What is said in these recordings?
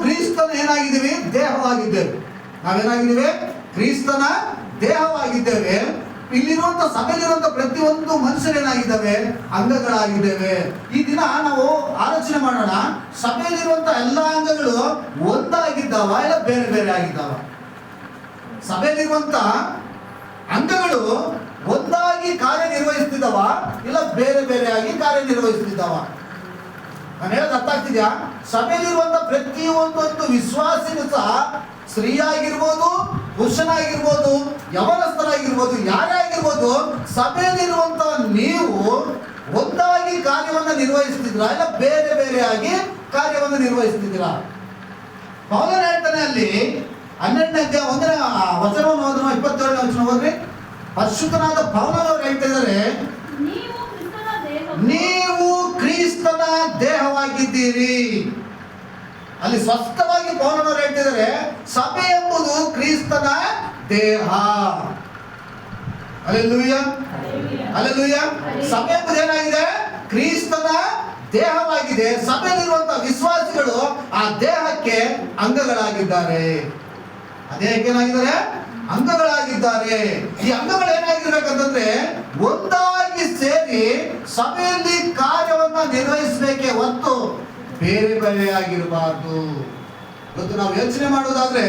ಕ್ರಿಸ್ತನ ಏನಾಗಿದ್ದೀವಿ? ದೇಹವಾಗಿದ್ದೇವೆ. ನಾವೇನಾಗಿದ್ದೀವಿ? ಕ್ರಿಸ್ತನ ದೇಹವಾಗಿದ್ದೇವೆ. ಇಲ್ಲಿರುವಂತ ಸಭೆಯಲ್ಲಿರುವಂತ ಪ್ರತಿಯೊಂದು ಮನುಷ್ಯರೇನಾಗಿದ್ದಾವೆ? ಅಂಗಗಳಾಗಿದ್ದೇವೆ. ಈ ದಿನ ನಾವು ಆಲೋಚನೆ ಮಾಡೋಣ, ಸಭೆಯಲ್ಲಿರುವಂತ ಎಲ್ಲಾ ಅಂಗಗಳು ಒಂದಾಗಿದ್ದಾವ ಇಲ್ಲ ಬೇರೆ ಬೇರೆ ಆಗಿದ್ದಾವ? ಸಭೆಯಲ್ಲಿರುವಂತ ಅಂಗಗಳು ಒಂದಾಗಿ ಕಾರ್ಯನಿರ್ವಹಿಸ್ತಿದ್ದಾವ ಇಲ್ಲ ಬೇರೆ ಬೇರೆಯಾಗಿ ಕಾರ್ಯನಿರ್ವಹಿಸ್ತಿದ್ದಾವ? ನಾನು ಹೇಳೋದು ಅರ್ಥ ಆಗ್ತಿದ್ಯಾ? ಸಭೆಯಲ್ಲಿರುವಂತ ಪ್ರತಿಯೊಂದೊಂದು ವಿಶ್ವಾಸಿಗೂ ಸಹ, ಸ್ತ್ರೀಯಾಗಿರ್ಬೋದು, ಪುರುಷನಾಗಿರ್ಬೋದು, ಯವನಸ್ಥರಾಗಿರ್ಬೋದು, ಯಾರೇ ಆಗಿರ್ಬೋದು, ಸಭೆಯಲ್ಲಿರುವಂತ ನೀವು ಒಂದಾಗಿ ಕಾರ್ಯವನ್ನು ನಿರ್ವಹಿಸ್ತಿದ್ದೀರಾ ಇಲ್ಲ ಬೇರೆ ಬೇರೆಯಾಗಿ ಕಾರ್ಯವನ್ನು ನಿರ್ವಹಿಸ್ತಿದ್ದೀರಾ? ಪೌಲನು ಹೇಳ್ತಾನೆ ಅಲ್ಲಿ 12ನೇ ಅಧ್ಯಾಯ 1ನೇ ವಚನವನ್ನು ಓದೋಣ, 27ನೇ ವಚನ ಓದ್ರಿ. ಪರಿಶುದ್ಧನಾದ ಪೌಲನವರು ಹೇಳ್ತಾ ಇದ್ದಾರೆ, ನೀವು ಕ್ರಿಸ್ತನ ದೇಹವಾಗಿದ್ದೀರಿ. ಅಲ್ಲಿ ಸ್ಪಷ್ಟವಾಗಿ ಪೌಲನವರು ಹೇಳ್ತಿದ್ದಾರೆ, ಸಭೆ ಎಂಬುದು ಕ್ರಿಸ್ತನ ದೇಹ. Hallelujah, hallelujah. ಸಭೆ ಎಂಬುದು ಏನಾಗಿದೆ? ಕ್ರಿಸ್ತನ ದೇಹವಾಗಿದೆ. ಸಭೆಯಲ್ಲಿರುವಂತಹ ವಿಶ್ವಾಸಿಗಳು ಆ ದೇಹಕ್ಕೆ ಅಂಗಗಳಾಗಿದ್ದಾರೆ. ಆ ದೇಹಕ್ಕೆ ಏನಾಗಿದ್ದಾರೆ? ಅಂಗಗಳಾಗಿದ್ದಾರೆ. ಈ ಅಂಗಗಳು ಏನಾಗಿರ್ಬೇಕಂತಂದ್ರೆ ಒಂದಾಗಿ ಸೇರಿ ಸಭೆಯಲ್ಲಿ ಕಾರ್ಯವನ್ನ ನಿರ್ವಹಿಸಬೇಕೆ ಹೊತ್ತು ಬೇರೆ ಬೇರೆಯಾಗಿರಬಾರ್ದು. ಇವತ್ತು ನಾವು ಯೋಚನೆ ಮಾಡುವುದಾದ್ರೆ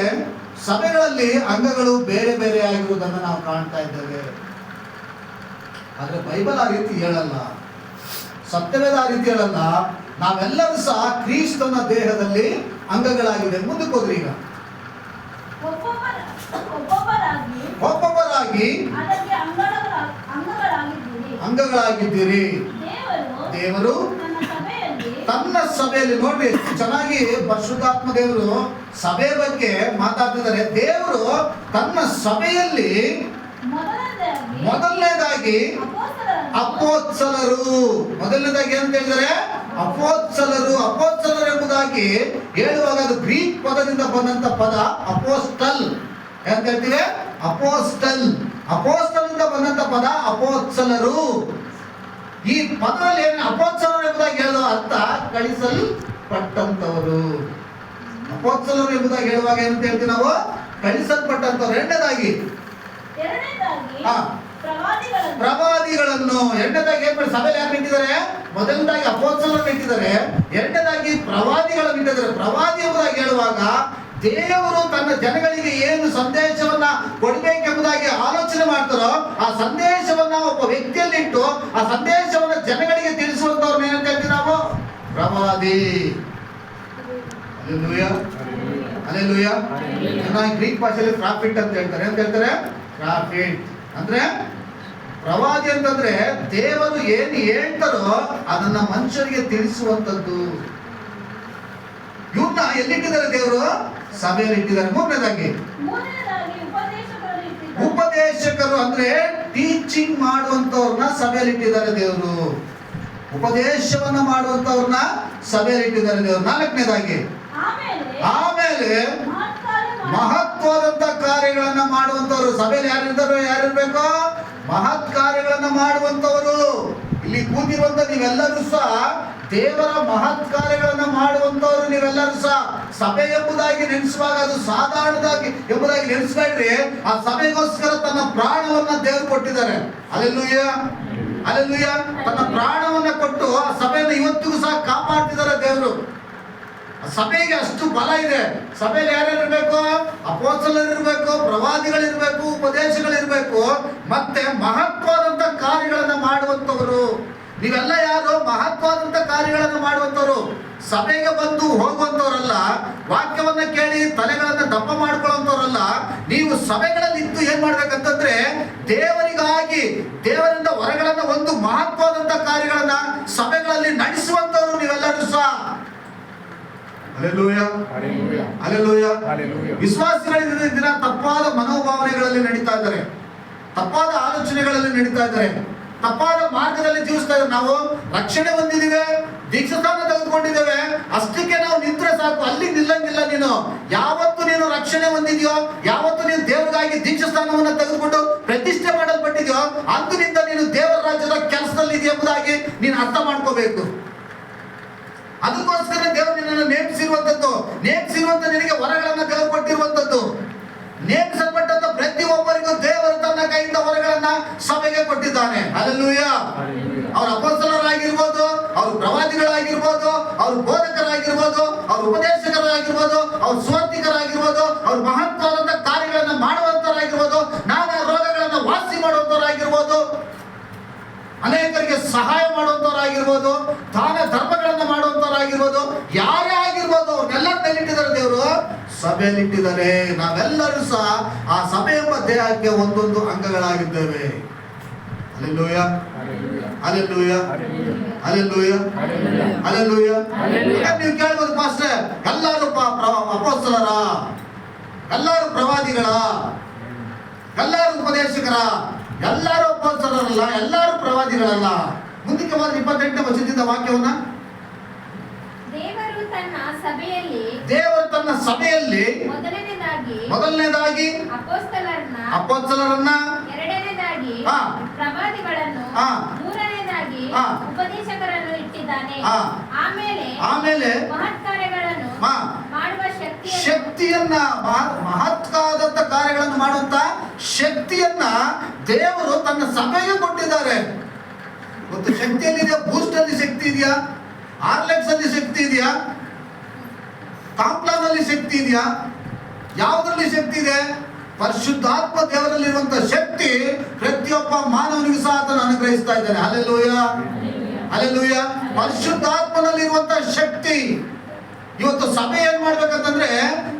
ಸಭೆಗಳಲ್ಲಿ ಅಂಗಗಳು ಬೇರೆ ಬೇರೆ ಆಗಿರುವುದನ್ನು ನಾವು ಕಾಣ್ತಾ ಇದ್ದೇವೆ. ಆದ್ರೆ ಬೈಬಲ್ ಆ ರೀತಿ ಹೇಳಲ್ಲ, ಸತ್ಯವೇದ ಆ ರೀತಿ ಹೇಳಲ್ಲ. ನಾವೆಲ್ಲರೂ ಸಹ ಕ್ರಿಸ್ತನ ದೇಹದಲ್ಲಿ ಅಂಗಗಳಾಗಿದೆ. ಮುಂದಕ್ಕೆ ಹೋದ್ರಿ, ಈಗ ಒಬ್ಬೊಬ್ಬರಾಗಿ ಅಂಗಗಳಾಗಿದ್ದೀರಿ. ದೇವರು ತನ್ನ ಸಭೆಯಲ್ಲಿ, ನೋಡ್ರಿ ಚೆನ್ನಾಗಿ ಪರಿಶುದ್ಧಾತ್ಮ ದೇವರು ಸಭೆ ಬಗ್ಗೆ ಮಾತಾಡ್ತಿದ್ದಾರೆ. ದೇವರು ತನ್ನ ಸಭೆಯಲ್ಲಿ ಮೊದಲನೇದಾಗಿ ಅಪೋಸ್ತಲರು, ಮೊದಲನೇದಾಗಿ ಅಂತ ಹೇಳಿದರೆ ಅಪೋಸ್ತಲರು. ಅಪೋಸ್ತಲರು ಎಂಬುದಾಗಿ ಹೇಳುವಾಗ ಅದು ಗ್ರೀಕ್ ಪದದಿಂದ ಬಂದಂತ ಪದ ಅಪೋಸ್ಟಲ್ ಅಂತ ಹೇಳ್ತೀವಿ. ಅಪೋಸ್ಟಲ್, ಅಪೋಸ್ಟಲ್ ಇಂದ ಬಂದಂತ ಪದ ಅಪೋಸ್ತಲರು. ಈ ಪದದಲ್ಲಿ ಏನು ಅಪೋಸ್ತಲರು ಎಂಬುದಾಗಿ ಹೇಳುವ ಅರ್ಥ ಕಳಿಸಲ್ಪಟ್ಟಂತವರು. ಅಪೋಸ್ತಲರು ಎಂಬುದಾಗಿ ಹೇಳುವಾಗ ಏನಂತ ಹೇಳ್ತೀವಿ ನಾವು? ಕಳಿಸಲ್ಪಟ್ಟಂತವರು. ಎರಡನೇದಾಗಿ ಪ್ರವಾದಿಗಳನ್ನು. ಎರಡನೇದಾಗಿ ಏನ್ ಮಾಡಿ ಸಭೆಯಲ್ಲಿ ಯಾರು ಇಟ್ಟಿದ್ದಾರೆ? ಮೊದಲನೇದಾಗಿ ಅಪೋಸ್ತಲರನ್ನು ಇಟ್ಟಿದ್ದಾರೆ, ಎರಡನೇದಾಗಿ ಪ್ರವಾದಿಗಳನ್ನು ಇಟ್ಟಿದ್ದಾರೆ. ಪ್ರವಾದಿ ಎಂಬುದಾಗಿ ಹೇಳುವಾಗ ದೇವರು ತನ್ನ ಜನಗಳಿಗೆ ಏನು ಸಂದೇಶವನ್ನ ಕೊಡಬೇಕೆಂಬುದಾಗಿ ಆಲೋಚನೆ ಮಾಡ್ತಾರೋ ಆ ಸಂದೇಶವನ್ನ ಒಬ್ಬ ವ್ಯಕ್ತಿಯಲ್ಲಿಟ್ಟು ಆ ಸಂದೇಶವನ್ನ ಜನಗಳಿಗೆ ತಿಳಿಸುವಂತವ್ರನ್ನ ಏನಂತ ಹೇಳ್ತೀವಿ ನಾವು? ಪ್ರವಾದಿ. Hallelujah, hallelujah. ಗ್ರೀಕ್ ಭಾಷೆಯಲ್ಲಿ ಪ್ರಾಫಿಟ್ ಅಂತ ಹೇಳ್ತಾರೆ. ಅಂತ ಹೇಳ್ತಾರೆ ಪ್ರಾಫಿಟ್ ಅಂದ್ರೆ ಪ್ರವಾದಿ ಅಂತಂದ್ರೆ ದೇವರು ಏನು ಹೇಳ್ತಾರೋ ಅದನ್ನ ಮನುಷ್ಯರಿಗೆ ತಿಳಿಸುವಂತದ್ದು. ಇವ್ರನ್ನ ಎಲ್ಲಿಟ್ಟಿದ್ದಾರೆ? ದೇವರು ಸಭೆಯಲ್ಲಿ ಇಟ್ಟಿದ್ದಾರೆ. ಮೂರನೇದಾಗಿ ಉಪದೇಶಕರು ಅಂದ್ರೆ ಟೀಚಿಂಗ್ ಮಾಡುವಂತವ್ರನ್ನ ಸಭೆಯಲ್ಲಿ ಇಟ್ಟಿದ್ದಾರೆ ದೇವರು. ಉಪದೇಶವನ್ನ ಮಾಡುವಂತವ್ರನ್ನ ಸಭೆಯಲ್ಲಿ ಇಟ್ಟಿದ್ದಾರೆ ದೇವರು. ನಾಲ್ಕನೇದಾಗಿ ಆಮೇಲೆ ಮಹತ್ವದಂತ ಕಾರ್ಯಗಳನ್ನ ಮಾಡುವಂತವರು. ಸಭೆಯಲ್ಲಿ ಯಾರಿರ್ಬೇಕು? ಮಹತ್ ಕಾರ್ಯಗಳನ್ನ ಮಾಡುವಂತವರು. ಇಲ್ಲಿ ಕೂತಿರುವಂತ ನೀವೆಲ್ಲರೂ ಸಹ ದೇವರ ಮಹತ್ ಕಾರ್ಯಗಳನ್ನ ಮಾಡುವಂತವರು. ನೀವೆಲ್ಲರೂ ಸಹ ಸಭೆ ಎಂಬುದಾಗಿ ನೆನೆಸುವಾಗ ಅದು ಸಾಧಾರಣದಾಗಿ ಎಂಬುದಾಗಿ ನೆನೆಸಬೇಡ್ರಿ. ಆ ಸಭೆಗೋಸ್ಕರ ತನ್ನ ಪ್ರಾಣವನ್ನ ದೇವರು ಕೊಟ್ಟಿದ್ದಾರೆ. Hallelujah, hallelujah. ತನ್ನ ಪ್ರಾಣವನ್ನ ಕೊಟ್ಟು ಆ ಸಭೆಯನ್ನು ಇವತ್ತಿಗೂ ಸಹ ಕಾಪಾಡ್ತಿದ್ದಾರೆ ದೇವರು. ಸಭೆಗೆ ಅಷ್ಟು ಬಲ ಇದೆ. ಸಭೆಯಲ್ಲಿ ಯಾರ್ಯಾರಿರ್ಬೇಕು? ಅಪೊಸ್ತಲರಿರ್ಬೇಕು, ಪ್ರವಾದಿಗಳಿರ್ಬೇಕು, ಉಪದೇಶಗಳಿರ್ಬೇಕು, ಮತ್ತೆ ಮಹತ್ವದಂತ ಕಾರ್ಯಗಳನ್ನ ಮಾಡುವಂತವರು. ನೀವೆಲ್ಲ ಯಾರು? ಮಹತ್ವದಂತ ಕಾರ್ಯಗಳನ್ನು ಮಾಡುವಂತವರು. ಸಭೆಗೆ ಬಂದು ಹೋಗುವಂತವರಲ್ಲ, ವಾಕ್ಯವನ್ನ ಕೇಳಿ ತಲೆಗಳನ್ನ ದಪ್ಪ ಮಾಡ್ಕೊಳ್ಳುವಂತವರಲ್ಲ. ನೀವು ಸಭೆಗಳಲ್ಲಿ ಇದ್ದು ಏನ್ ಮಾಡ್ಬೇಕಂತಂದ್ರೆ ದೇವರಿಗಾಗಿ ದೇವರಿಂದ ಹೊರಗಳನ್ನ ಒಂದು ಮಹತ್ವದಂತ ಕಾರ್ಯಗಳನ್ನ ಸಭೆಗಳಲ್ಲಿ ನಡೆಸುವಂತವರು ನೀವೆಲ್ಲರೂ ಸಹ. Hallelujah, hallelujah. ವಿಶ್ವಾಸಿಗಳ ದಿನ ತಪ್ಪಾದ ಮನೋಭಾವನೆಗಳಲ್ಲಿ ನಡೀತಾ ಇದ್ದಾರೆ, ತಪ್ಪಾದ ಆಲೋಚನೆಗಳಲ್ಲಿ ನಡೀತಾ ಇದ್ದಾರೆ, ತಪ್ಪಾದ ಮಾರ್ಗದಲ್ಲಿ ಜೀವಿಸ್ತಾ ಇದ್ದಾರೆ. ನಾವು ರಕ್ಷಣೆ ಹೊಂದಿದ್ದೇವೆ, ದೀಕ್ಷಾಸ್ಥಾನ ತೆಗೆದುಕೊಂಡಿದ್ದೇವೆ, ಅಷ್ಟಕ್ಕೆ ನಾವು ನಿಂತ್ರೆ ಸಾಕು, ಅಲ್ಲಿ ನಿಲ್ಲಂಗಿಲ್ಲ. ನೀನು ಯಾವತ್ತು ನೀನು ರಕ್ಷಣೆ ಹೊಂದಿದ್ಯೋ, ಯಾವತ್ತು ನೀನು ದೇವರಿಗಾಗಿ ದೀಕ್ಷಾಸ್ಥಾನವನ್ನು ತೆಗೆದುಕೊಂಡು ಪ್ರತಿಷ್ಠೆ ಮಾಡಲ್ಪಟ್ಟಿದ್ಯೋ ಅಂದಿನಿಂದ ನೀನು ದೇವರ ರಾಜ್ಯದ ಕೆಲಸದಲ್ಲಿ ಇದೆಯಾ ಎಂಬುದಾಗಿ ನೀನು ಅರ್ಥ ಮಾಡ್ಕೋಬೇಕು. ಅದಕ್ಕೋಸ್ಕರ ದೇವರು ನಿನ್ನನ್ನು ನೇಮಿಸಿರುವಂತದ್ದು ಕೂತಿರುವಂತ ನಿನಗೆ ವರಗಳನ್ನ ದೇವರು ಕೊಟ್ಟಿರುವಂತದ್ದು. ನೇಮಿಸಲ್ಪಟ್ಟಂತ ಪ್ರತಿಯೊಬ್ಬರಿಗೂ ದೇವರು ತನ್ನ ಕೈಯಿಂದ ವರಗಳನ್ನ ಸಭೆಗೆ ಕೊಟ್ಟಿದ್ದಾನೆ. ಹಲ್ಲೆಲೂಯಾ. ಅವ್ರ ಅಪೊಸ್ತಲರಾಗಿರ್ಬೋದು, ಅವ್ರ ಪ್ರವಾದಿಗಳಾಗಿರ್ಬೋದು, ಅವ್ರ ಬೋಧಕರಾಗಿರ್ಬೋದು, ಅವ್ರ ಉಪದೇಶಕರಾಗಿರ್ಬೋದು, ಅವ್ರ ಸ್ವಾರ್ಥಿಕರಾಗಿರ್ಬೋದು, ಅವ್ರ ಮಹತ್ವವಾದಂತ ಕಾರ್ಯಗಳನ್ನ ಮಾಡುವಂತರಾಗಿರ್ಬೋದು, ನಾನಾ ರೋಗಗಳನ್ನ ವಾಸಿ ಮಾಡುವಂತರಾಗಿರ್ಬೋದು, ಅನೇಕರಿಗೆ ಸಹಾಯ ಮಾಡುವಂತವರಾಗಿರ್ಬೋದು, ದಾನ ಧರ್ಮಗಳನ್ನ ಮಾಡುವಂತವರಾಗಿರ್ಬೋದು, ಯಾರೇ ಆಗಿರ್ಬೋದು, ಅವ್ರನ್ನೆಲ್ಲ ಇಟ್ಟಿದ್ದಾರೆ ದೇವರು ಸಭೆಯಲ್ಲಿ ಇಟ್ಟಿದ್ದಾರೆ. ನಾವೆಲ್ಲರೂ ಸಹ ಆ ಸಭೆ ಎಂಬ ದೇಹಕ್ಕೆ ಒಂದೊಂದು ಅಂಗಗಳಾಗಿದ್ದೇವೆ. Hallelujah, hallelujah, hallelujah, hallelujah. ನೀವು ಕೇಳ್ಬೋದು, ಪಾಸ್ಟರ್ ಎಲ್ಲರೂ ಅಪೊಸ್ತಲರ, ಎಲ್ಲರೂ ಪ್ರವಾದಿಗಳ, ಎಲ್ಲರೂ ಉಪದೇಶಕರ, ಎಲ್ಲರೂ ಅಪೊಸ್ತಲರಲ್ಲ, ಎಲ್ಲರೂ ಪ್ರವಾದಿಗಳಲ್ಲ. ಮುಂದಕ್ಕೆ ಬಂದ್ರೆ 28ನೇ ವಚನದಿಂದ ವಾಕ್ಯವನ್ನ, ದೇವರು ತನ್ನ ಸಭೆಯಲ್ಲಿ ಮೊದಲನೇದಾಗಿ ಅಪೊಸ್ತಲರನ್ನ, ಎರಡನೇದಾಗಿ ಪ್ರವಾದಿಗಳನ್ನು, ಮೂರನೇದಾಗಿ ಉಪದೇಶಕರನ್ನು ಇಟ್ಟಿದ್ದಾನೆ. ಆಮೇಲೆ ಮಹತ್ಕಾರ್ಯಗಳನ್ನು ಮಾಡುವ ಶಕ್ತಿಯನ್ನ, ಮಹತ್ಕಾದಂತ ಕಾರ್ಯಗಳನ್ನು ಮಾಡುವಂತ ಶಕ್ತಿಯನ್ನ ದೇವರು ತನ್ನ ಸಭೆಗೆ ಕೊಟ್ಟಿದ್ದಾರೆ. ಮತ್ತು ಶಕ್ತಿಯಲ್ಲಿದೆಯಾ? ಬೂಸ್ಟ್ ಅಲ್ಲಿ ಶಕ್ತಿ ಇದೆಯಾ? ಆರ್ಲೆಕ್ಸ್ ಅಲ್ಲಿ ಶಕ್ತಿ ಇದೆಯಾ? ಕಾಂಪ್ಲಾನ್ ಅಲ್ಲಿ ಶಕ್ತಿ ಇದೆಯಾ? ಯಾವುದರಲ್ಲಿ ಶಕ್ತಿ ಇದೆ? ಪರಿಶುದ್ಧಾತ್ಮ ದೇವರಲ್ಲಿರುವಂತ ಶಕ್ತಿ ಪ್ರತಿಯೊಬ್ಬ ಮಾನವನಿಗೂ ಸಹ ಆತನ ಅನುಗ್ರಹಿಸ್ತಾ ಇದ್ದಾನೆ. Hallelujah, hallelujah. ಪರಿಶುದ್ಧಾತ್ಮನಲ್ಲಿರುವಂತ ಶಕ್ತಿ. ಇವತ್ತು ಸಭೆ ಏನ್ ಮಾಡ್ಬೇಕಂತಂದ್ರೆ,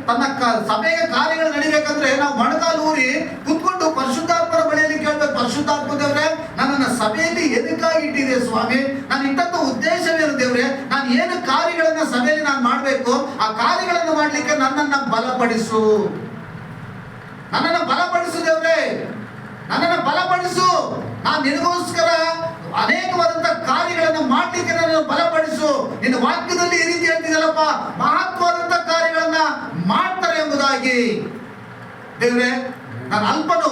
ತನ್ನ ಸಭೆಗೆ ಕಾರ್ಯಗಳು ನಡಿಬೇಕಂದ್ರೆ ನಾವು ಮೊಣಕಾಲು ಊರಿ ಕುತ್ಕೊಂಡು ಪರಿಶುದ್ಧಾತ್ಮನ ಬಳಿಯಲ್ಲಿ ಕೇಳ್ಬೇಕು, ಪರಿಶುದ್ಧಾತ್ಮ ದೇವ್ರೆ, ನನ್ನನ್ನ ಸಭೆಯಲ್ಲಿ ಏನಕ್ಕಾಗಿ ಇಟ್ಟಿದೆ ಸ್ವಾಮಿ? ನಾನು ಇಟ್ಟಂತ ಉದ್ದೇಶವೇನು ದೇವ್ರೆ? ನಾನು ಏನು ಕಾರ್ಯಗಳನ್ನ ಸಭೆಯಲ್ಲಿ ನಾನು ಮಾಡ್ಬೇಕು, ಆ ಕಾರ್ಯಗಳನ್ನು ಮಾಡ್ಲಿಕ್ಕೆ ನನ್ನನ್ನ ಬಲಪಡಿಸು, ನನ್ನನ್ನ ಬಲಪಡಿಸು ದೇವ್ರೆ, ನನ್ನನ್ನ ಬಲಪಡಿಸು. ನಾನು ನಿನಗೋಸ್ಕರ ಅನೇಕವಾದಂತ ಕಾರ್ಯಗಳನ್ನು ಮಾಡ್ಲಿಕ್ಕೆ ನನ್ನನ್ನು ಬಲಪಡಿಸು. ನಿನ್ನ ವಾಕ್ಯದಲ್ಲಿ ಈ ರೀತಿ ಹೇಳ್ತಿದಲ್ಲಪ್ಪ, ಮಹತ್ವವಾದಂತ ಕಾರ್ಯಗಳನ್ನ ಮಾಡ್ತಾರೆ ಎಂಬುದಾಗಿ. ದೇವ್ರೆ, ನಾನು ಅಲ್ಪನು,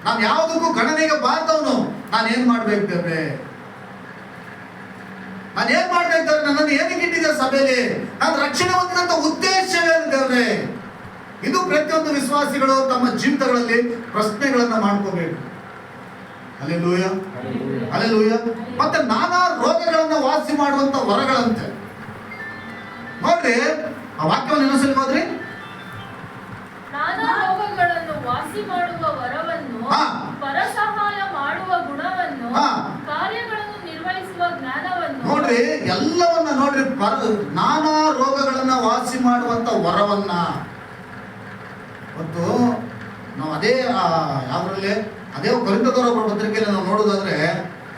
ನಾನು ಯಾವುದಕ್ಕೂ ಗಣನೆಗೆ ಬಾರದವನು, ನಾನೇನ್ ಮಾಡ್ಬೇಕು ದೇವ್ರೆ? ನಾನೇನ್ ಮಾಡ್ಬೇಕು ದೇವ್ರೆ? ನನ್ನನ್ನು ಏನಕ್ಕೆ ಇಟ್ಟಿದೆ ಸಭೆಯಲ್ಲಿ? ನಾನು ರಕ್ಷಣೆ ಹೊಂದಿದಂತ ಉದ್ದೇಶವೇನು ದೇವ್ರೆ? ಇದು ಪ್ರತಿಯೊಂದು ವಿಶ್ವಾಸಿಗಳು ತಮ್ಮ ಜೀವಿತಗಳಲ್ಲಿ ಪ್ರಶ್ನೆಗಳನ್ನ ಮಾಡ್ಕೋಬೇಕು. Hallelujah, hallelujah. ಮತ್ತೆ ನಾನಾ ರೋಗಗಳನ್ನ ವಾಸಿ ಮಾಡುವಂತ ವರಗಳಂತೆ. ನೋಡ್ರಿ, ಆ ವಾಕ್ಯವನ್ನು ಇನ್ನೊಂದ್ಸಲಿ ಹೋದ್ರಿ. ನಾನಾ ರೋಗಗಳನ್ನು ವಾಸಿ ಮಾಡುವ ವರವನ್ನು, ಪರಸಹಾಯ ಮಾಡುವ ಗುಣವನ್ನು, ಕಾರ್ಯಗಳನ್ನು ನಿರ್ವಹಿಸುವ ಜ್ಞಾನವನ್ನು. ನೋಡ್ರಿ, ಎಲ್ಲವನ್ನ ನೋಡ್ರಿ, ನಾನಾ ರೋಗಗಳನ್ನ ವಾಸಿ ಮಾಡುವಂತ ವರವನ್ನ. ಮತ್ತು ನಾವು ಅದೇ ಕೊರಿಂಥದವರ ಪತ್ರಿಕೆಯಲ್ಲಿ ನಾವು ನೋಡೋದಾದ್ರೆ,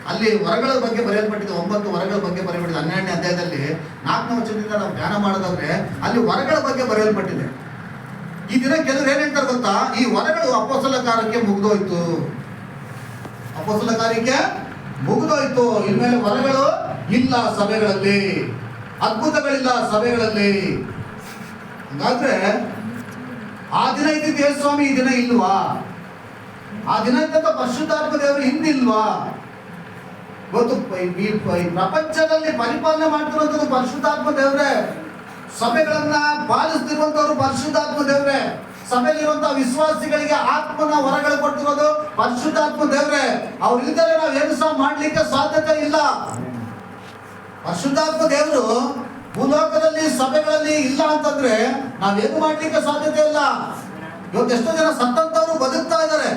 ಅಲ್ಲಿ ವರಗಳ ಬಗ್ಗೆ ಬರೆಯಲ್ಪಟ್ಟಿದೆ. 9 ವರಗಳ ಬಗ್ಗೆ ಬರೆಯಲ್ಪಟ್ಟಿದೆ. 12ನೇ ಅಧ್ಯಾಯದಲ್ಲಿ 4ನೇ ವಚನದಿಂದ ನಾವು ಧ್ಯಾನ ಮಾಡೋದಾದ್ರೆ ಅಲ್ಲಿ ವರಗಳ ಬಗ್ಗೆ ಬರೆಯಲ್ಪಟ್ಟಿದೆ. ಈ ದಿನ ಕೆಲವರು ಏನ್ ಹೇಳ್ತಾರೆ ಗೊತ್ತಾ? ಈ ವರಗಳು ಅಪೊಸ್ತಲ ಕಾರ್ಯಕ್ಕೆ ಮುಗಿದೋಯ್ತು, ಅಪೊಸ್ತಲ ಕಾರ್ಯಕ್ಕೆ ಮುಗಿದೋಯ್ತು, ಇನ್ಮೇಲೆ ವರಗಳು ಇಲ್ಲ ಸಭೆಗಳಲ್ಲಿ, ಅದ್ಭುತಗಳಿಲ್ಲ ಸಭೆಗಳಲ್ಲಿ. ಹಾಗಾದ್ರೆ ಆ ದಿನ ಇದ್ದಿದ್ದು ಯೇಸು ಸ್ವಾಮಿ ಈ ದಿನ ಇಲ್ವಾ? ಆ ದಿನ ಇದ್ದಂತ ಪರಿಶುದ್ಧಾತ್ಮ ದೇವರು ಹಿಂದಿಲ್ವಾ? ಇವತ್ತು ಈ ಪ್ರಪಂಚದಲ್ಲಿ ಪರಿಪಾಲನೆ ಮಾಡ್ತಿರುವಂತದ್ದು ಪರಿಶುದ್ಧಾತ್ಮ ದೇವ್ರೆ. ಸಭೆಗಳನ್ನ ಪಾಲಿಸ್ತಿರುವಂತವ್ರು ಪರಿಶುದ್ಧಾತ್ಮ ದೇವ್ರೆ. ಸಭೆಯಲ್ಲಿರುವಂತಹ ವಿಶ್ವಾಸಿಗಳಿಗೆ ಆತ್ಮನ ವರಗಳು ಕೊಟ್ಟಿರೋದು ಪರಿಶುದ್ಧಾತ್ಮ ದೇವ್ರೆ. ಅವ್ರು ಇಲ್ದರೆ ನಾವು ಏನು ಸಹ ಮಾಡ್ಲಿಕ್ಕೆ ಸಾಧ್ಯತೆ ಇಲ್ಲ. ಪರಿಶುದ್ಧಾತ್ಮ ದೇವರು ಭೂಲೋಕದಲ್ಲಿ ಸಭೆಗಳಲ್ಲಿ ಇಲ್ಲ ಅಂತಂದ್ರೆ ನಾವೇನು ಮಾಡ್ಲಿಕ್ಕೆ ಸಾಧ್ಯತೆ ಇಲ್ಲ. ಇವತ್ತು ಎಷ್ಟೋ ಜನ ಸತ್ತಂತವ್ರು ಬದುಕ್ತಾ ಇದ್ದಾರೆ,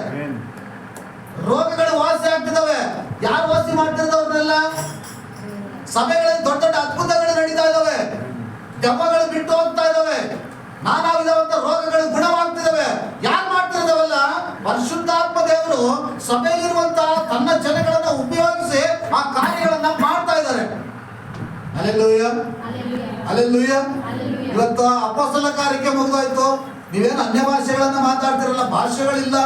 ರೋಗಗಳು ವಾಸಿ ಆಗ್ತಿದಾವೆ. ಯಾರು ವಾಸಿ ಮಾಡ್ತಿರೋದವ್ರನ್ನೆಲ್ಲ? ಸಭೆಗಳಲ್ಲಿ ದೊಡ್ಡ ದೊಡ್ಡ ಅದ್ಭುತಗಳು ನಡೀತಾ ಇದಾವೆ, ದೆವ್ವಗಳು ಬಿಟ್ಟು ಹೋಗ್ತಾ ಇದಾವೆ, ನಾನಾ ವಿಧವಾದ ರೋಗಗಳು ಗುಣವಾಗ್ತಿದಾವೆ. ಯಾರು ಮಾಡ್ತಿರೋದವೆಲ್ಲ? ಪರಿಶುದ್ಧಾತ್ಮ ದೇವರು ಸಭೆಯಲ್ಲಿರುವಂತಹ ತನ್ನ ಜನಗಳನ್ನ ಉಪಯೋಗಿಸಿ ಆ ಕಾರ್ಯಗಳನ್ನ ಮಾಡ್ತಾ ಇದ್ದಾರೆ. Hallelujah, hallelujah. ಇವತ್ತು ಅಪೊಸ್ತಲ ಕಾರ್ಯಕ್ಕೆ ಮುಗಿದೋಯ್ತು. ನೀವೇನು ಅನ್ಯ ಭಾಷೆಗಳನ್ನ ಮಾತಾಡ್ತಿರಲ್ಲ, ಭಾಷೆಗಳಿಲ್ಲ,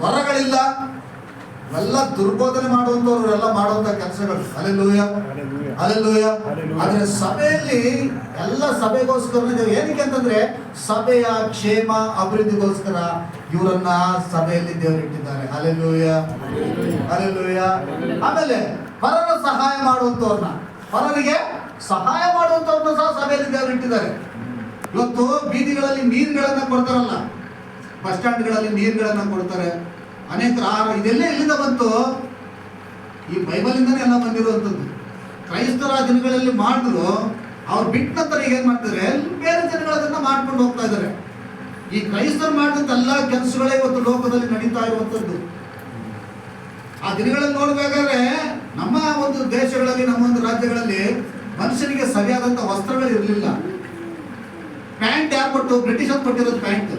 ವರಗಳಿಲ್ಲ, ಎಲ್ಲ ದುರ್ಬೋಧನೆ ಮಾಡುವಂತವ್ರು ಎಲ್ಲ ಮಾಡುವಂತ ಕೆಲಸಗಳು. Hallelujah, hallelujah. ಆದ್ರೆ ಸಭೆಯಲ್ಲಿ ಎಲ್ಲ ಸಭೆಗೋಸ್ಕರ ಏನಕ್ಕೆ ಅಂತಂದ್ರೆ ಸಭೆಯ ಕ್ಷೇಮ ಅಭಿವೃದ್ಧಿಗೋಸ್ಕರ ಇವರನ್ನ ಸಭೆಯಲ್ಲಿ ದೇವರಿಟ್ಟಿದ್ದಾರೆ. Hallelujah, hallelujah. ಆಮೇಲೆ ಪರರ ಸಹಾಯ ಮಾಡುವಂತವ್ರನ್ನ, ಪರರಿಗೆ ಸಹಾಯ ಮಾಡುವಂತವ್ರನ್ನ ಸಹ ಸಭೆಯಲ್ಲಿ ದೇವರಿಟ್ಟಿದ್ದಾರೆ. ಇವತ್ತು ಬೀದಿಗಳಲ್ಲಿ ನೀರುಗಳನ್ನ ಕೊಡ್ತಾರಲ್ಲ, ಬಸ್ ಸ್ಟ್ಯಾಂಡ್ಗಳಲ್ಲಿ ನೀರುಗಳನ್ನ ಕೊಡ್ತಾರೆ. ಅನೇಕ ಇದೆಲ್ಲ ಎಲ್ಲಿಂದ ಬಂತು? ಈ ಬೈಬಲಿಂದನೇ ಎಲ್ಲ ಬಂದಿರುವಂಥದ್ದು. ಕ್ರೈಸ್ತರ ದಿನಗಳಲ್ಲಿ ಮಾಡಿದ್ರು, ಅವ್ರು ಬಿಟ್ಟ ನಂತರ ಈಗ ಏನ್ ಮಾಡ್ತಾರೆ, ಬೇರೆ ಜನಗಳನ್ನ ಮಾಡ್ಕೊಂಡು ಹೋಗ್ತಾ ಇದ್ದಾರೆ. ಈ ಕ್ರೈಸ್ತರು ಮಾಡಿದಂತ ಎಲ್ಲ ಕೆಲಸಗಳೇ ಇವತ್ತು ಲೋಕದಲ್ಲಿ ನಡೀತಾ ಇರುವಂಥದ್ದು. ಆ ದಿನಗಳಲ್ಲಿ ನೋಡ್ಬೇಕಾದ್ರೆ ನಮ್ಮ ಒಂದು ದೇಶಗಳಲ್ಲಿ, ನಮ್ಮ ಒಂದು ರಾಜ್ಯಗಳಲ್ಲಿ ಮನುಷ್ಯನಿಗೆ ಸರಿಯಾದಂತ ವಸ್ತ್ರಗಳು ಇರಲಿಲ್ಲ. ಪ್ಯಾಂಟ್ ಯಾರು ಕೊಟ್ಟು? ಬ್ರಿಟಿಷರ್ ಕೊಟ್ಟಿರೋದು ಪ್ಯಾಂಟ್.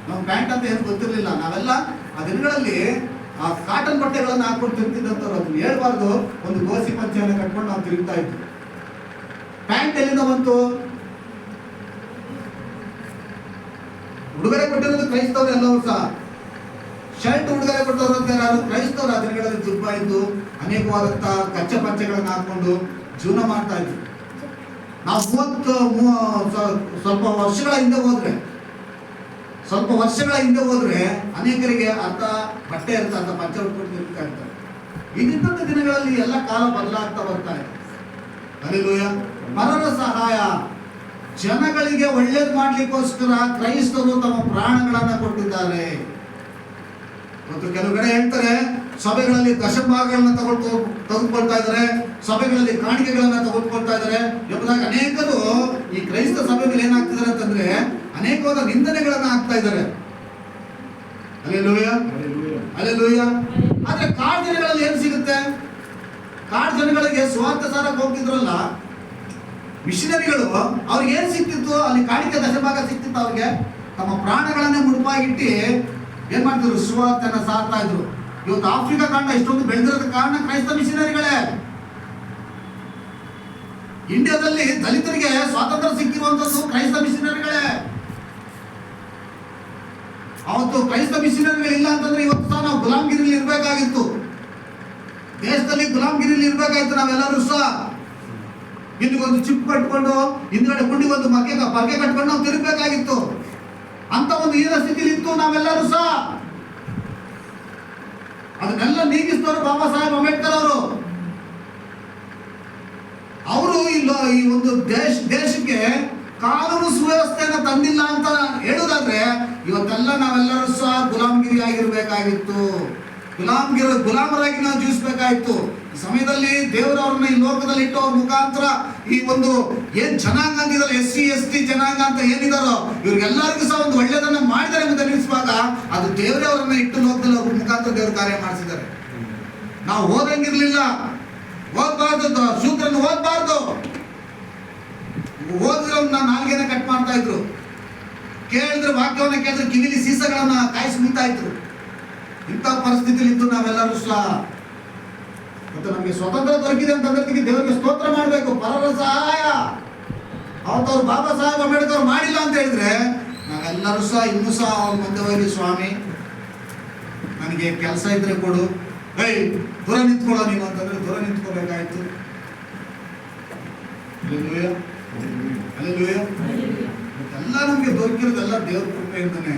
ನಾವು ಪ್ಯಾಂಟ್ ಅಂತ ಏನು ಗೊತ್ತಿರಲಿಲ್ಲ. ನಾವೆಲ್ಲ ಆ ದಿನಗಳಲ್ಲಿ ಆ ಕಾಟನ್ ಬಟ್ಟೆಗಳನ್ನು ಹಾಕೊಂಡು ತಿರುಗ್ತಿದ್ದಂಥವ್ರು. ಅದನ್ನ ಹೇಳ್ಬಾರ್ದು, ಒಂದು ಗೋಸಿ ಪಂಚೆಯನ್ನು ಕಟ್ಕೊಂಡು ನಾವು ತಿರುಗ್ತಾ ಇದ್ವಿ. ಪ್ಯಾಂಟ್ ಎಲ್ಲಿಂದ ಬಂತು? ಉಡುಗೊರೆ ಕೊಟ್ಟಿರೋದು ಕ್ರೈಸ್ತವ್ರು ಎಲ್ಲವೂ ಸಹ. ಶರ್ಟ್ ಉಡುಗೊರೆ ಕೊಟ್ಟವ್ರು ಯಾರು? ಕ್ರೈಸ್ತವ್ರು. ಆ ದಿನಗಳಲ್ಲಿ ದುಬ್ಬ ಇದ್ದು ಅನೇಕವಾದಂತ ಕಚ್ಚೆ ಪಂಚೆಗಳನ್ನು ಹಾಕೊಂಡು ಜೀವನ ಮಾಡ್ತಾ ಇದ್ವಿ. ನಾವು ಸ್ವಲ್ಪ ವರ್ಷಗಳ ಹಿಂದೆ ಹೋದ್ರೆ ಅನೇಕರಿಗೆ ಅರ್ಧ ಬಟ್ಟೆ ಇರ್ತಾರೆ, ಅರ್ಧ ಪಂಚೆ ಉಟ್ಕೊಂಡು ತಿರುಗ್ತಾ ಇರ್ತಾರೆ. ಇದ್ದಂಥ ದಿನಗಳಲ್ಲಿ ಎಲ್ಲ ಕಾಲ ಬದಲಾಗ್ತಾ ಬರ್ತಾ ಇದೆ. ಹಲ್ಲೆಲೂಯಾ. ಪರರ ಸಹಾಯ, ಜನಗಳಿಗೆ ಒಳ್ಳೇದು ಮಾಡ್ಲಿಕ್ಕೋಸ್ಕರ ಕ್ರೈಸ್ತರು ತಮ್ಮ ಪ್ರಾಣಗಳನ್ನ ಕೊಟ್ಟಿದ್ದಾರೆ. ಮತ್ತು ಕೆಲವು ಕಡೆ ಹೇಳ್ತಾರೆ, ಸಭೆಗಳಲ್ಲಿ ದಶಭಾಗಗಳನ್ನ ತೆಗೆದುಕೊಳ್ತಾ ಇದ್ದಾರೆ, ಸಭೆಗಳಲ್ಲಿ ಕಾಣಿಕೆಗಳನ್ನ ತೆಗೆದುಕೊಳ್ತಾ ಇದ್ದಾರೆ ಎಂಬುದಾಗಿ ಅನೇಕರು ಈ ಕ್ರೈಸ್ತ ಸಭೆಗಳು ಏನಾಗ್ತಿದ್ದಾರೆ ಅಂತಂದ್ರೆ ಅನೇಕವಾದ ನಿಂದನೆಗಳನ್ನ ಹಾಕ್ತಾ ಇದ್ದಾರೆ. Hallelujah, hallelujah. ಆದ್ರೆ ಕಾಡು ಜನಗಳಲ್ಲಿ ಏನ್ ಸಿಗುತ್ತೆ? ಕಾಡು ಜನಗಳಿಗೆ ಸ್ವಾರ್ಥ ಸಾರಕ್ಕೆ ಹೋಗ್ತಿದ್ರಲ್ಲ ಮಿಷನರಿಗಳು, ಅವ್ರಿಗೆ ಏನ್ ಸಿಕ್ತಿತ್ತು? ಅಲ್ಲಿ ಕಾಣಿಕೆ ದಶಭಾಗ ಸಿಕ್ತಿತ್ತು. ಅವ್ರಿಗೆ ತಮ್ಮ ಪ್ರಾಣಗಳನ್ನೇ ಮುಡುಪಾಗಿಟ್ಟು ಏನ್ ಮಾಡ್ತಿದ್ರು? ಸುವಾರ್ತೆಯನ್ನ ಸಾರ್ತಾ ಇದ್ರು. ಇವತ್ತು ಆಫ್ರಿಕಾ ಖಂಡ ಇಷ್ಟೊಂದು ಬೆಳೆದಿರೋದ ಕಾರಣ ಕ್ರೈಸ್ತ ಮಿಷನರಿಗಳೇ. ಇಂಡಿಯಾದಲ್ಲಿ ದಲಿತರಿಗೆ ಸ್ವಾತಂತ್ರ್ಯ ಸಿಕ್ಕಿರುವಂತದ್ದು ಕ್ರೈಸ್ತ ಮಿಷನರಿಗಳೇ. ಅವತ್ತು ಕ್ರೈಸ್ತ ಮಿಷನರಿಗಳಿಲ್ಲ ಅಂತಂದ್ರೆ ಇವತ್ತು ಸಹ ನಾವು ಗುಲಾಮ್ಗಿರಿಲಿ ಇರ್ಬೇಕಾಗಿತ್ತು. ದೇಶದಲ್ಲಿ ಗುಲಾಮ್ಗಿರಿಲಿ ಇರ್ಬೇಕಾಗಿತ್ತು ನಾವೆಲ್ಲರೂ ಸಹ. ಇಲ್ಲಿಗೊಂದು ಚಿಪ್ ಕಟ್ಕೊಂಡು ಹಿಂದ್ಗಡೆ ಗುಂಡಿಗೆ ಒಂದು ಪರ್ಕೆ ಕಟ್ಕೊಂಡು ನಾವು ತಿರುಗಬೇಕಾಗಿತ್ತು. ಅಂತ ಒಂದು ಹೀನ ಸ್ಥಿತಿಲಿ ಇತ್ತು ನಾವೆಲ್ಲರೂ ಸಹ. ಅದನ್ನೆಲ್ಲ ನೀಗಿಸಿದವರು ಬಾಬಾ ಸಾಹೇಬ್ ಅಂಬೇಡ್ಕರ್ ಅವರು. ಅವರು ಈ ಒಂದು ದೇಶಕ್ಕೆ ಕಾನೂನು ಸುವ್ಯವಸ್ಥೆಯನ್ನು ತಂದಿಲ್ಲ ಅಂತ ಹೇಳುವುದಾದ್ರೆ ಇವತ್ತೆಲ್ಲ ನಾವೆಲ್ಲರೂ ಸಹ ಗುಲಾಮ್ಗಿರಿ ಆಗಿರ್ಬೇಕಾಗಿತ್ತು. ಗುಲಾಮರಾಗಿ ನಾವು ಜೀವಿಸಬೇಕಾಗಿತ್ತು. ಈ ಸಮಯದಲ್ಲಿ ದೇವರವ್ರನ್ನ ಈ ಲೋಕದಲ್ಲಿ ಇಟ್ಟು ಅವ್ರ ಮುಖಾಂತರ ಈ ಒಂದು ಏನ್ ಜನಾಂಗ ಅಂತಿದಾರೆ, SC ST ಜನಾಂಗ ಅಂತ ಏನಿದಾರೋ ಇವ್ರಿಗೆಲ್ಲರಿಗೂ ಸಹ ಒಂದು ಒಳ್ಳೆದನ್ನ ಮಾಡಿದ್ದಾರೆ ಅಂತ ನಿಲ್ಲಿಸುವಾಗ ಅದು ದೇವರೇ ಅವರನ್ನ ಇಟ್ಟು ಲೋಕದಲ್ಲಿ ಅವ್ರ ಮುಖಾಂತರ ದೇವ್ರ ಕಾರ್ಯ ಮಾಡಿಸಿದ್ದಾರೆ. ನಾವು ಓದಂಗಿರ್ಲಿಲ್ಲ, ಓದ್ಬಾರ್ದು, ಶೂದ್ರನ್ನು ಓದ್ಬಾರ್ದು. ಓದಿದ್ರೆ ನಾಲ್ಗೆನ ಕಟ್ ಮಾಡ್ತಾ ಇದ್ರು. ಕೇಳಿದ್ರೆ ವಾಕ್ಯವನ್ನ ಕೇಳಿದ್ರೆ ಕಿವಿಲಿ ಸೀಸಗಳನ್ನ ಕಾಯಿಸಿ ಮುಗ್ತಾ ಇದ್ರು. ಇಂಥ ಪರಿಸ್ಥಿತಿಯಲ್ಲಿ ಇದ್ದು ನಾವೆಲ್ಲರೂ ಸಹ ಮತ್ತು ನಮಗೆ ಸ್ವತಂತ್ರ ದೊರಕಿದೆ ಅಂತಂದ್ರೆ ದೇವರಿಗೆ ಸ್ತೋತ್ರ ಮಾಡಬೇಕು. ಪರರ ಸಹಾಯ ಅವತ್ತವ್ರು ಬಾಬಾ ಸಾಹೇಬ್ ಅಂಬೇಡ್ಕರ್ ಮಾಡಿಲ್ಲ ಅಂತ ಹೇಳಿದ್ರೆ ನಾವೆಲ್ಲರೂ ಸಹ ಇನ್ನೂ ಸಹ ಅವ್ರ ಮುಂದೆ ಹೋಗಿ, ಸ್ವಾಮಿ ನನಗೆ ಕೆಲಸ ಇದ್ರೆ ಕೊಡು, ದೂರ ನಿಂತ್ಕೊಳ್ಳೋ ನೀನು ಅಂತಂದ್ರೆ ದೂರ ನಿಂತ್ಕೋಬೇಕಾಯ್ತು. Hallelujah, hallelujah. ಎಲ್ಲ ನಮ್ಗೆ ದೊರಕಿರೋದೆಲ್ಲ ದೇವ್ರ ಕೃಪೆಯಿಂದನೇ.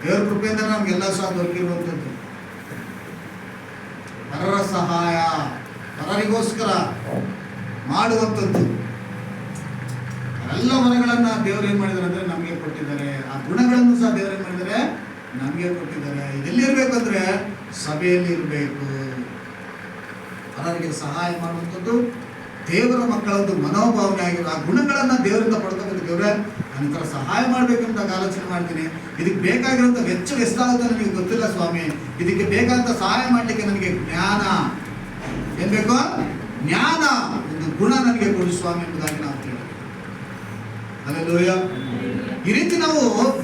ದೇವ್ರ ಕೃಪೆಯಿಂದ ನಮ್ಗೆಲ್ಲ ಸಹ ದೊರಕಿರುವಂಥದ್ದು. ಪರರ ಸಹಾಯ, ಪರರಿಗೋಸ್ಕರ ಮಾಡುವಂಥದ್ದು. ಎಲ್ಲ ವರಗಳನ್ನ ದೇವರು ಏನ್ ಮಾಡಿದ್ದಾರೆ ಅಂದ್ರೆ ನಮಗೆ ಕೊಟ್ಟಿದ್ದಾರೆ. ಆ ಗುಣಗಳನ್ನು ಸಹ ದೇವರು ಏನ್ ಮಾಡಿದ್ದಾರೆ? ನಮಗೆ ಕೊಟ್ಟಿದ್ದಾರೆ. ಇದೆಲ್ಲಿ ಇರ್ಬೇಕಂದ್ರೆ ಸಭೆಯಲ್ಲಿ ಇರಬೇಕು. ಪರರಿಗೆ ಸಹಾಯ ಮಾಡುವಂಥದ್ದು ದೇವರ ಮಕ್ಕಳದ್ದು ಮನೋಭಾವನೆ ಆಗಿರೋ ಆ ಗುಣಗಳನ್ನ ದೇವರಿಂದ ಪಡ್ಕೋಬೇಕು. ದೇವರೇ ನಂತರ ಸಹಾಯ ಮಾಡ್ಬೇಕಂತ ಆಲೋಚನೆ ಮಾಡ್ತೀನಿ. ಇದಕ್ಕೆ ಬೇಕಾಗಿರುವಂತ ವೆಚ್ಚ ಎಷ್ಟಾಗುತ್ತೆ ನನಗೆ ಗೊತ್ತಿಲ್ಲ ಸ್ವಾಮಿ. ಇದಕ್ಕೆ ಬೇಕಾದಂತ ಸಹಾಯ ಮಾಡ್ಲಿಕ್ಕೆ ನನಗೆ ಜ್ಞಾನ ಏನ್ ಬೇಕು? ಜ್ಞಾನ, ಒಂದು ಗುಣ ನನಗೆ ಕೊಡಿ ಸ್ವಾಮಿ ಎಂಬುದಾಗಿ ನಾವು ಕೇಳಿ. ಹಲ್ಲೆಲೂಯಾ. ಈ ರೀತಿ ನಾವು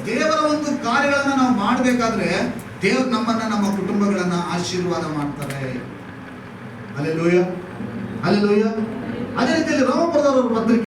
ದೇವರ ಒಂದು ಕಾರ್ಯಗಳನ್ನ ನಾವು ಮಾಡಬೇಕಾದ್ರೆ ದೇವರು ನಮ್ಮನ್ನ, ನಮ್ಮ ಕುಟುಂಬಗಳನ್ನ ಆಶೀರ್ವಾದ ಮಾಡ್ತಾರೆ. Hallelujah, hallelujah. ಅದೇ ರೀತಿಯಲ್ಲಿ ರೋಮಪುರದವರ ಪತ್ರಿಕೆ